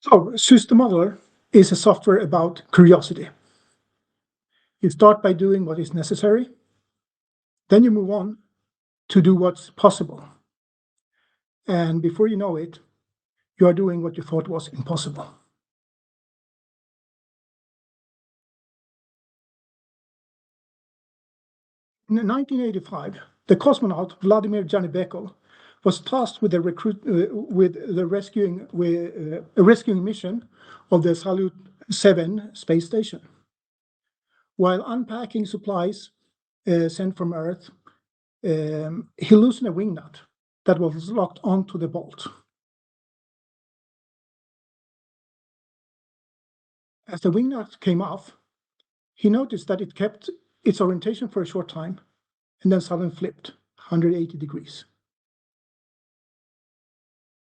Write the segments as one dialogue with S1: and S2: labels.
S1: So, System Modeler is a software about curiosity. You start by doing what is necessary, then you move on to do what's possible. And before you know it, you are doing what you thought was impossible. In 1985, the cosmonaut Vladimir Janibekov was tasked with a rescuing mission of the Salyut 7 space station. While unpacking supplies sent from Earth, he loosened a wing nut that was locked onto the bolt. As the wing nut came off, he noticed that it kept its orientation for a short time and then suddenly flipped 180 degrees.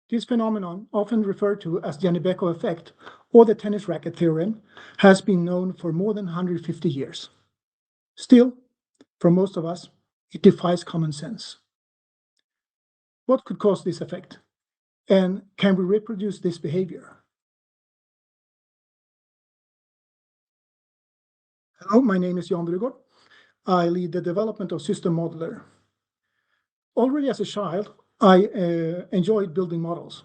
S1: This phenomenon, often referred to as the Janibekov effect or the tennis racket theorem, has been known for more than 150 years. Still, for most of us, it defies common sense. What could cause this effect? And can we reproduce this behavior? Hello, my name is Jan Brugård. I lead the development of System Modeler. Already as a child, I enjoyed building models.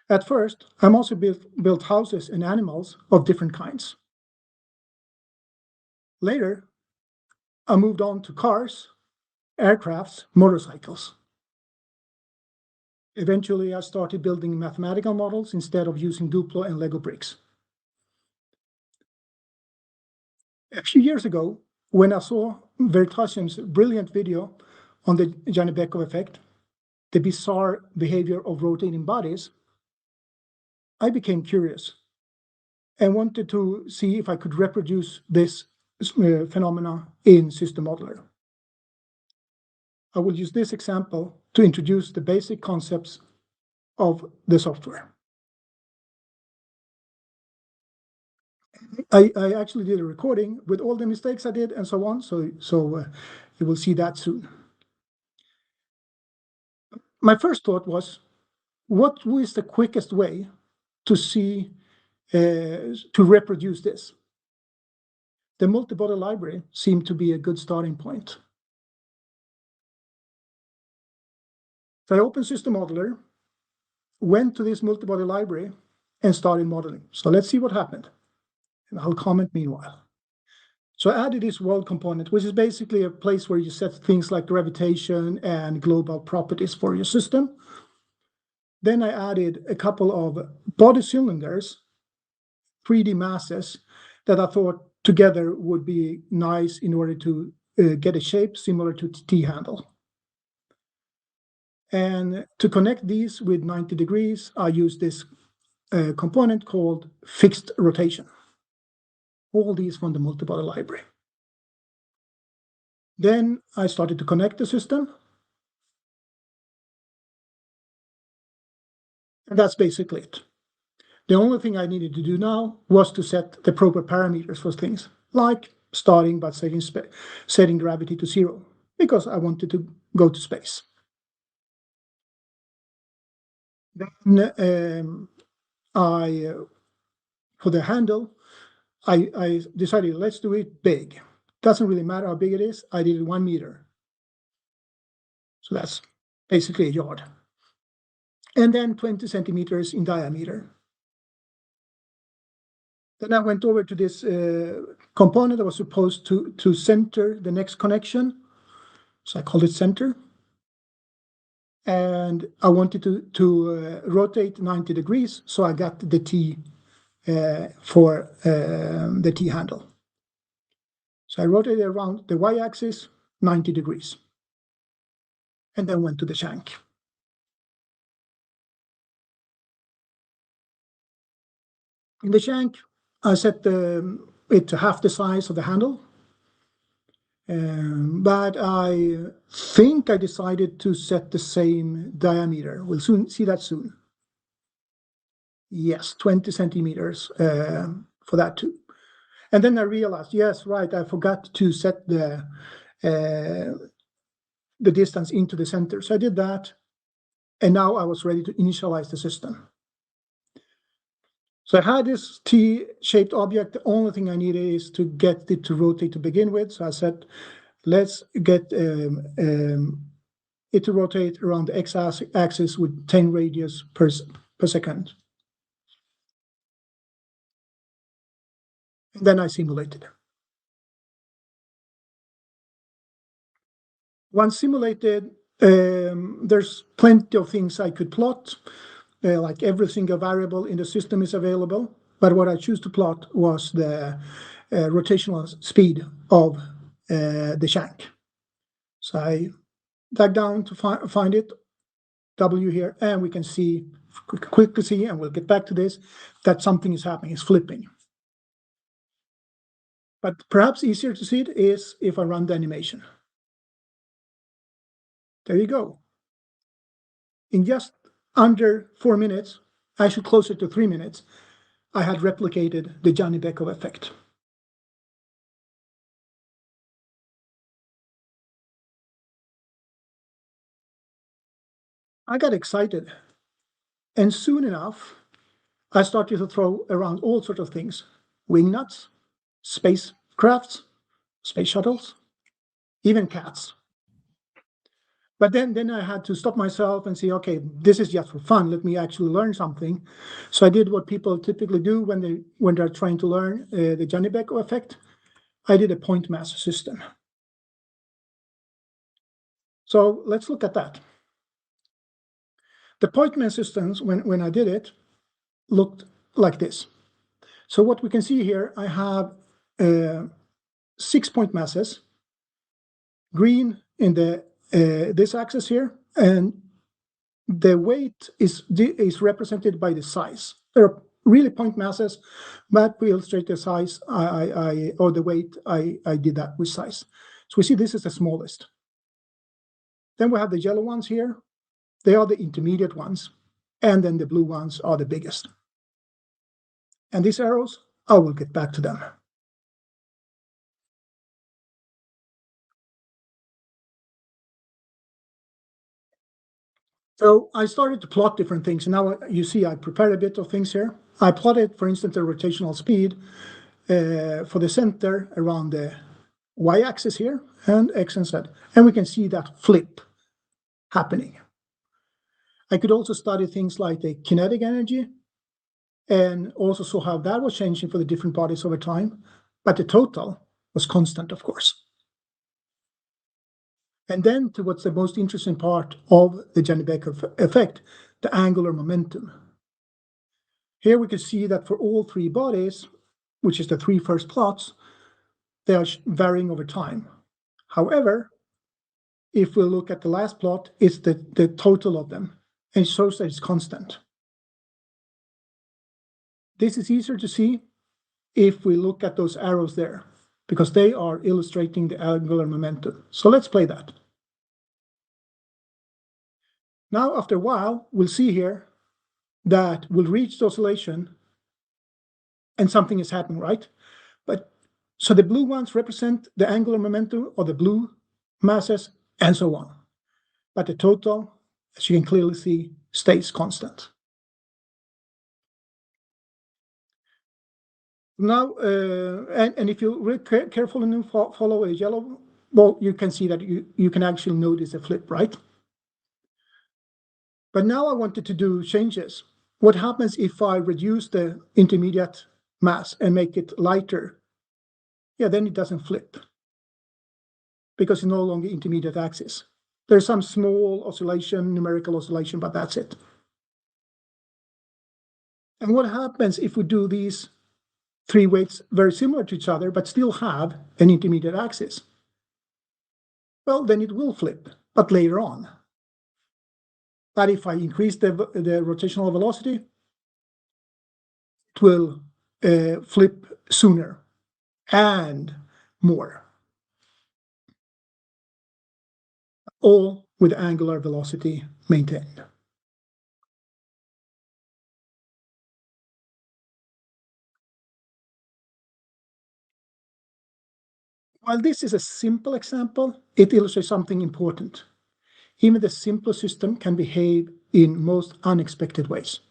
S1: At first, I also built houses and animals of different kinds. Later, I moved on to cars, aircrafts, motorcycles. Eventually, I started building mathematical models instead of using Duplo and Lego bricks. A few years ago, when I saw Veritasium's brilliant video on the Janibekov effect, the bizarre behavior of rotating bodies, I became curious and wanted to see if I could reproduce this phenomena in System Modeler. I will use this example to introduce the basic concepts of the software. I actually did a recording with all the mistakes I did and so on, so you will see that soon. My first thought was, what is the quickest way to reproduce this? The multi-body library seemed to be a good starting point. So I opened System Modeler, went to this multi-body library, and started modeling. So let's see what happened. And I'll comment meanwhile. So I added this world component, which is basically a place where you set things like gravitation and global properties for your system. Then I added a couple of body cylinders, 3D masses, that I thought together would be nice in order to get a shape similar to the T-handle. And to connect these with 90 degrees, I used this component called fixed rotation. All these from the multi-body library. Then I started to connect the system. And that's basically it. The only thing I needed to do now was to set the proper parameters for things, like starting by setting gravity to 0, because I wanted to go to space. Then for the handle, I decided, let's do it big. Doesn't really matter how big it is. I did it 1 meter. So that's basically a yard. And then 20 centimeters in diameter. Then I went over to this component that was supposed to center the next connection. So I called it center. And I wanted to rotate 90 degrees. So I got the T for the T handle. So I rotated around the y-axis 90 degrees. And then went to the shank. In the shank, I set it to half the size of the handle. But I think I decided to set the same diameter. We'll soon see that soon. Yes, 20 centimeters for that too. And then I realized, yes, right, I forgot to set the distance into the center. So I did that, and now I was ready to initialize the system. So I had this T-shaped object. The only thing I needed is to get it to rotate to begin with. So I said, let's get it to rotate around the x-axis with 10 radius per second. And then I simulated. Once simulated, there's plenty of things I could plot, like every single variable in the system is available. But what I choose to plot was the rotational speed of the shank. So I dug down to find it, W here, and we can see, quickly see, and we'll get back to this, that something is happening, it's flipping. But perhaps easier to see it is if I run the animation. There you go. In just under 4 minutes, actually closer to 3 minutes, I had replicated the Janibekov effect. I got excited, and soon enough, I started to throw around all sorts of things: wingnuts, spacecrafts, space shuttles, even cats. But then I had to stop myself and say, okay, this is just for fun. Let me actually learn something. So I did what people typically do when they're trying to learn the Janibekov effect. I did a point mass system. So let's look at that. The point mass systems, when I did it, looked like this. So what we can see here, I have 6 point masses, green in the this axis here, and the weight is represented by the size. There are really point masses, but we illustrate the size or the weight, I did that with size. So we see this is the smallest. Then we have the yellow ones here. They are the intermediate ones, and then the blue ones are the biggest. And these arrows, I will get back to them. So I started to plot different things. And now you see I prepared a bit of things here. I plotted, for instance, the rotational speed for the center around the y-axis here, and x and z. And we can see that flip happening. I could also study things like the kinetic energy, and also saw how that was changing for the different bodies over time. But the total was constant, of course. And then to what's the most interesting part of the Janibekov effect, the angular momentum. Here we can see that for all three bodies, which is the three first plots, they are varying over time. However, if we look at the last plot, it's the total of them, and it shows that it's constant. This is easier to see if we look at those arrows there, because they are illustrating the angular momentum. So let's play that. Now, after a while, we'll see here that we'll reach the oscillation and something is happening, right? But so the blue ones represent the angular momentum of the blue masses and so on. But the total, as you can clearly see, stays constant. Now, and if you really carefully follow a yellow, well, you can see that you can actually notice a flip, right? But now I wanted to do changes. What happens if I reduce the intermediate mass and make it lighter? Yeah, then it doesn't flip, because it's no longer intermediate axis. There's some small oscillation, numerical oscillation, but that's it. And what happens if we do these three weights very similar to each other, but still have an intermediate axis? Well, then it will flip, but later on. But if I increase the rotational velocity, it will flip sooner and more, all with angular velocity maintained. While this is a simple example, it illustrates something important. Even the simplest system can behave in most unexpected ways,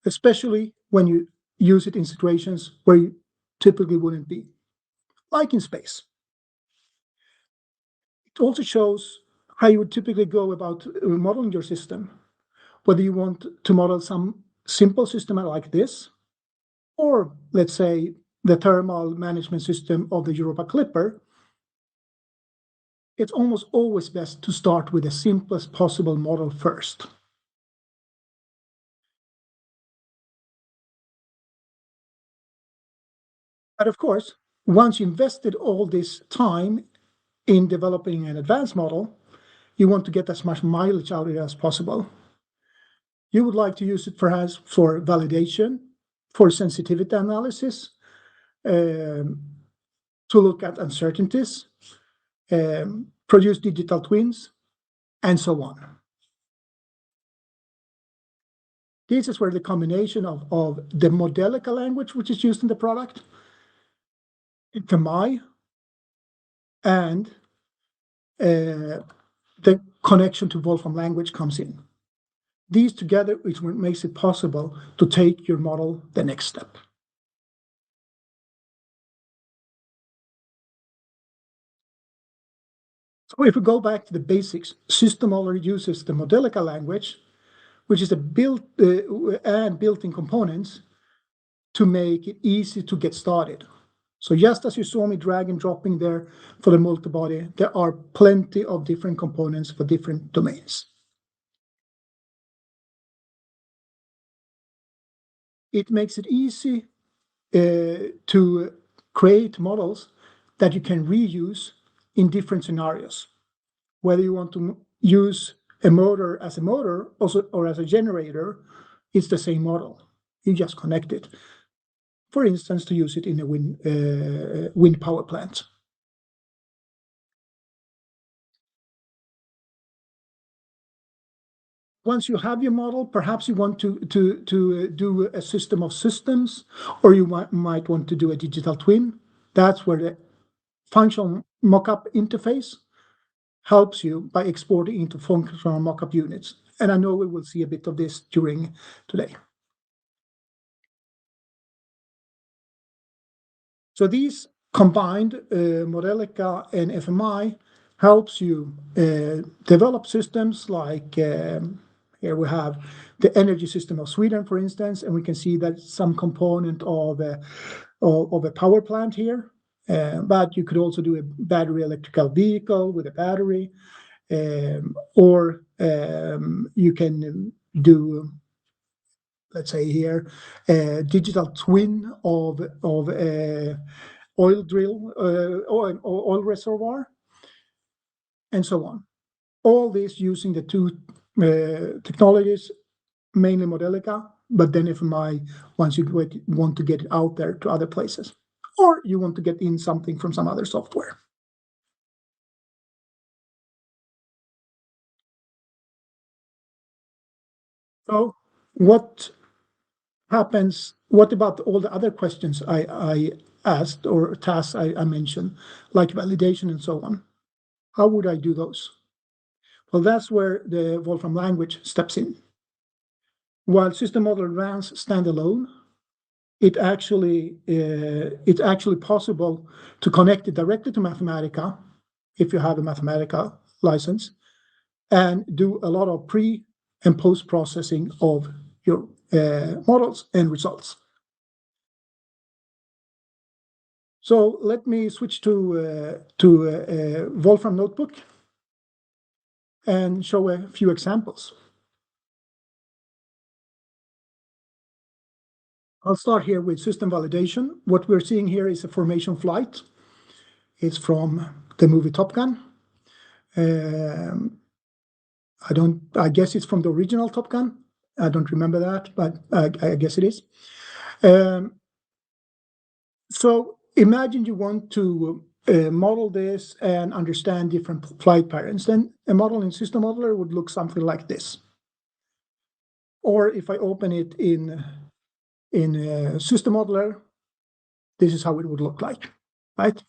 S1: especially when you use it in situations where you typically wouldn't be, like in space. It also shows how you would typically go about modeling your system, whether you want to model some simple system like this, or let's say the thermal management system of the Europa Clipper. It's almost always best to start with the simplest possible model first. But of course, once you invested all this time in developing an advanced model, you want to get as much mileage out of it as possible. You would like to use it perhaps for validation, for sensitivity analysis, to look at uncertainties, produce digital twins, and so on. This is where the combination of the Modelica language, which is used in the product, FMI, and the connection to Wolfram language comes in. These together is what makes it possible to take your model the next step. So if we go back to the basics, System Modeler uses the Modelica language, which is a built-in components to make it easy to get started. So just as you saw me drag and dropping there for the multibody, there are plenty of different components for different domains. It makes it easy to create models that you can reuse in different scenarios. Whether you want to use a motor or as a generator, it's the same model. You just connect it. For instance, to use it in a wind power plant. Once you have your model, perhaps you want to do a system of systems, or you might want to do a digital twin. That's where the functional mockup interface helps you by exporting into functional mockup units. And I know we will see a bit of this during today. So these combined, Modelica and FMI, helps you develop systems like here we have the energy system of Sweden, for instance, and we can see that some component of a power plant here. But you could also do a battery electrical vehicle with a battery, or you can do, let's say here, a digital twin of a oil drill or oil reservoir, and so on. All this using the two technologies, mainly Modelica, but then FMI once you want to get it out there to other places, or you want to get in something from some other software. So what happens? What about all the other questions I asked or tasks I mentioned, like validation and so on? How would I do those? Well, that's where the Wolfram language steps in. While System Modeler runs standalone, it's actually possible to connect it directly to Mathematica if you have a Mathematica license, and do a lot of pre and post processing of your models and results. So let me switch to Wolfram Notebook and show a few examples. I'll start here with system validation. What we're seeing here is a formation flight. It's from the movie Top Gun. I guess it's from the original Top Gun. I don't remember that, but I guess it is. So imagine you want to model this and understand different flight patterns. Then a model in System Modeler would look something like this. Or if I open it in System Modeler, this is how it would look like, right?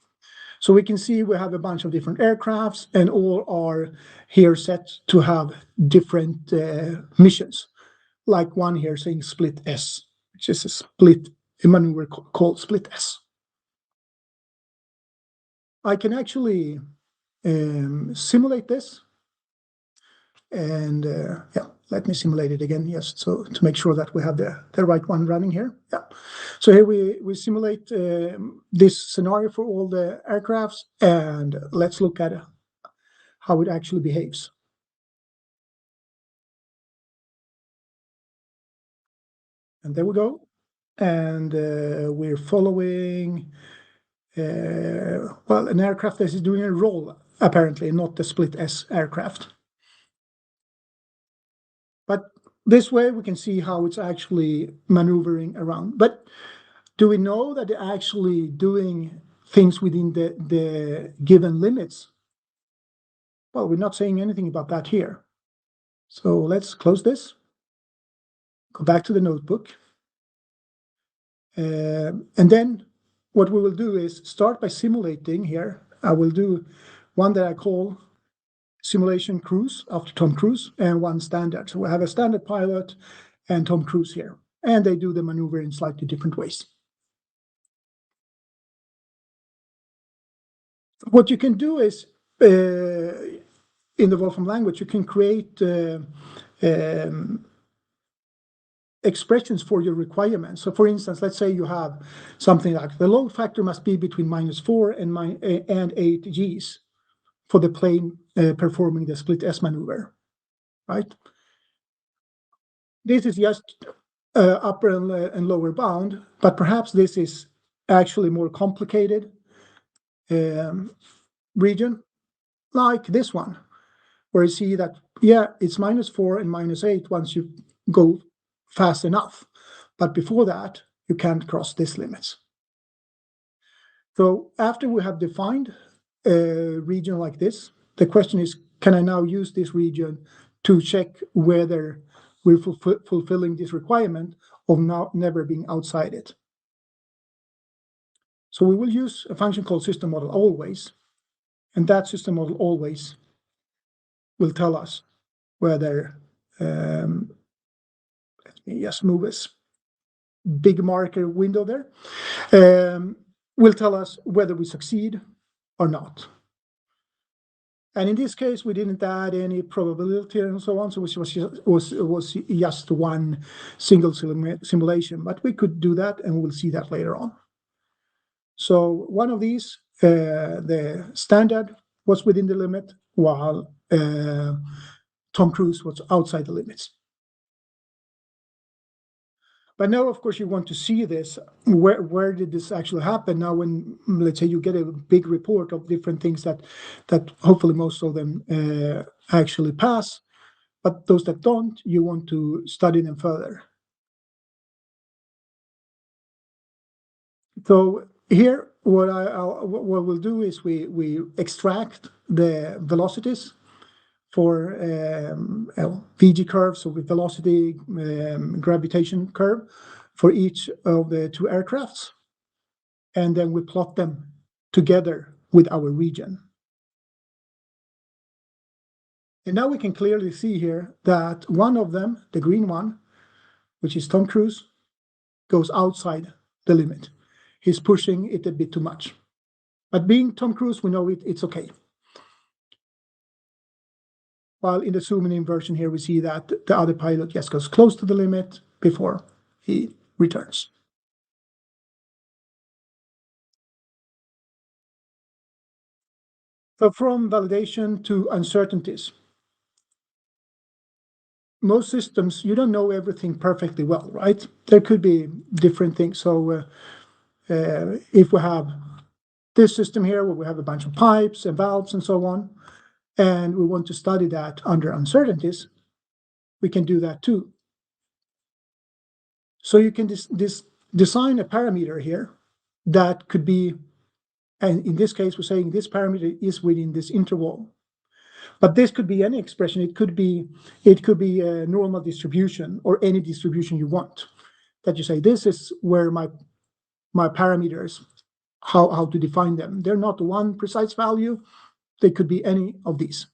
S1: So we can see we have a bunch of different aircrafts, and all are here set to have different missions. Like one here saying split S, which is a maneuver called split S. I can actually simulate this, and yeah, let me simulate it again, yes, so to make sure that we have the right one running here. Yeah, so here we simulate this scenario for all the aircrafts, and let's look at how it actually behaves. And there we go, and we're following well, an aircraft that is doing a roll, apparently, not the split S aircraft. But this way we can see how it's actually maneuvering around. But do we know that they're actually doing things within the given limits? Well, we're not saying anything about that here. So let's close this, go back to the notebook. And then what we will do is start by simulating here. I will do one that I call simulation cruise after Tom Cruise, and one standard. So we have a standard pilot and Tom Cruise here, and they do the maneuver in slightly different ways. What you can do is, in the Wolfram language, you can create expressions for your requirements. So for instance, let's say you have something like the load factor must be between -4 and 8 Gs for the plane performing the split S maneuver, right? This is just upper and lower bound, but perhaps this is actually more complicated region, like this one, where you see that, yeah, it's -4 and -8 once you go fast enough, but before that, you can't cross these limits. So after we have defined a region like this, the question is, can I now use this region to check whether we're fulfilling this requirement of never being outside it? So we will use a function called system model always, and that system model always will tell us whether, let me just move this big marker window there, will tell us whether we succeed or not. And in this case, we didn't add any probability and so on, so it was just one single simulation, but we could do that, and we'll see that later on. So one of these, the standard was within the limit, while Tom Cruise was outside the limits. But now, of course, you want to see this. Where did this actually happen? Now, when, let's say, you get a big report of different things that hopefully most of them actually pass, but those that don't, you want to study them further. So here, what we'll do is we extract the velocities for VG curves, so with velocity gravitation curve for each of the two aircrafts, and then we plot them together with our region. And now we can clearly see here that one of them, the green one, which is Tom Cruise, goes outside the limit. He's pushing it a bit too much. But being Tom Cruise, we know it's okay. While in the zoom in version here, we see that the other pilot just goes close to the limit before he returns. So from validation to uncertainties. Most systems, you don't know everything perfectly well, right? There could be different things. So if we have this system here where we have a bunch of pipes and valves and so on, and we want to study that under uncertainties, we can do that too. So you can design a parameter here that could be, and in this case, we're saying this parameter is within this interval. But this could be any expression. It could be a normal distribution or any distribution you want. That you say, this is where my parameters, how to define them. They're not one precise value. They could be any of these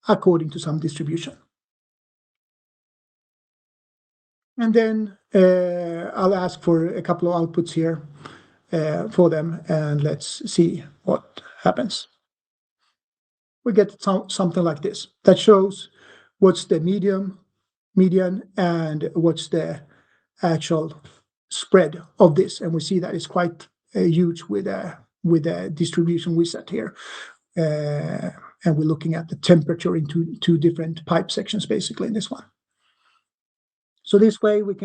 S1: according to some distribution. And then I'll ask for a couple of outputs here for them, and let's see what happens. We get something like this that shows what's the median, and what's the actual spread of this, and we see that it's quite huge with the distribution we set here, and we're looking at the temperature in two different pipe sections basically in this one. So this way we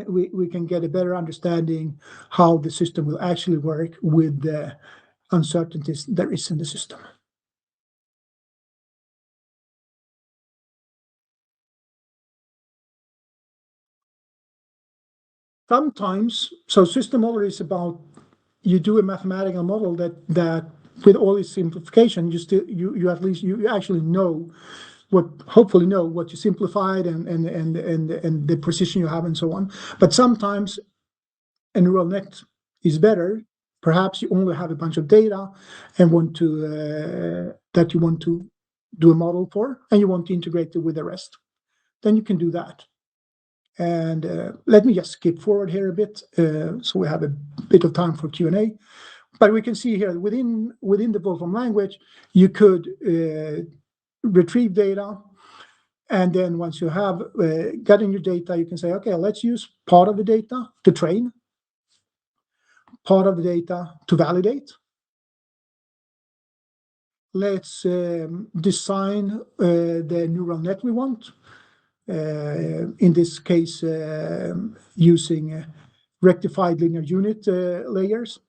S1: can get a better understanding how the system will actually work with the uncertainties there is in the system. Sometimes, so system model is about, you do a mathematical model that with all its simplification, you at least you actually know hopefully know what you simplified and the precision you have and so on. But sometimes a neural net is better. Perhaps you only have a bunch of data and that you want to do a model for, and you want to integrate it with the rest. Then you can do that. And let me just skip forward here a bit, so we have a bit of time for Q&A. But we can see here within the Wolfram language, you could retrieve data, and then once you have gotten your data, you can say, okay, let's use part of the data to train, part of the data to validate. Let's design the neural net we want. In this case, using rectified linear unit layers,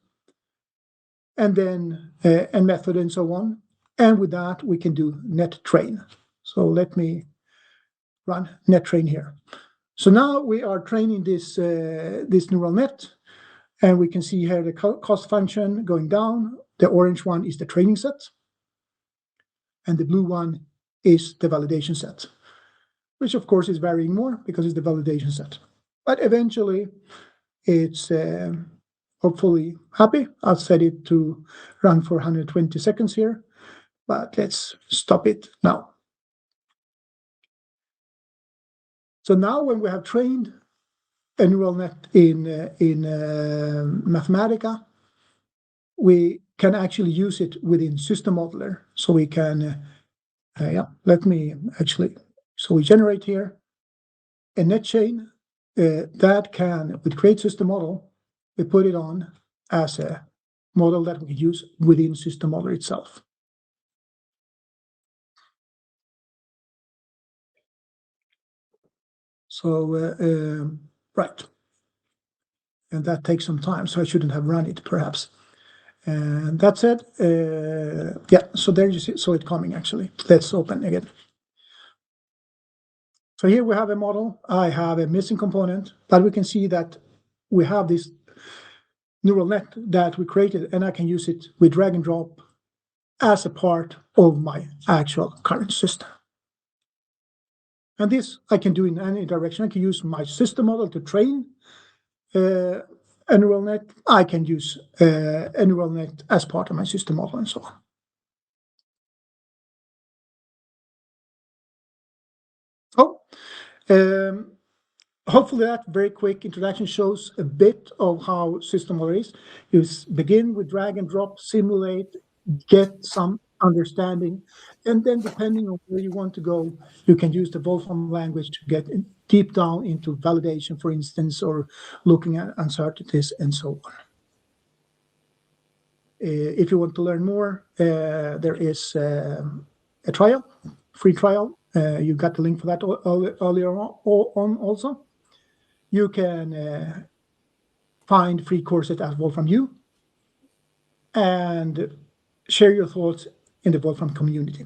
S1: and then and method and so on. And with that, we can do net train. So let me run net train here. So now we are training this neural net, and we can see here the cost function going down. The orange one is the training set, and the blue one is the validation set, which of course is varying more because it's the validation set. But eventually, it's hopefully happy. I'll set it to run for 120 seconds here, but let's stop it now. So now when we have trained a neural net in Mathematica, we can actually use it within System Modeler. So we can, so we generate here a net chain that can, with Create System Model, we put it on as a model that we can use within System Modeler itself. So, right. And that takes some time, so I shouldn't have run it, perhaps. And that's it. So there you see, so it's coming actually. Let's open again. So here we have a model. I have a missing component, but we can see that we have this neural net that we created, and I can use it with drag and drop as a part of my actual current system. And this I can do in any direction. I can use my system model to train a neural net. I can use a neural net as part of my system model and so on. Hopefully that very quick introduction shows a bit of how system model is. You begin with drag and drop, simulate, get some understanding, and then depending on where you want to go, you can use the Wolfram language to get deep down into validation, for instance, or looking at uncertainties and so on. If you want to learn more, there is a trial, free trial. You got the link for that earlier on also. You can find free courses at Wolfram U and share your thoughts in the Wolfram community.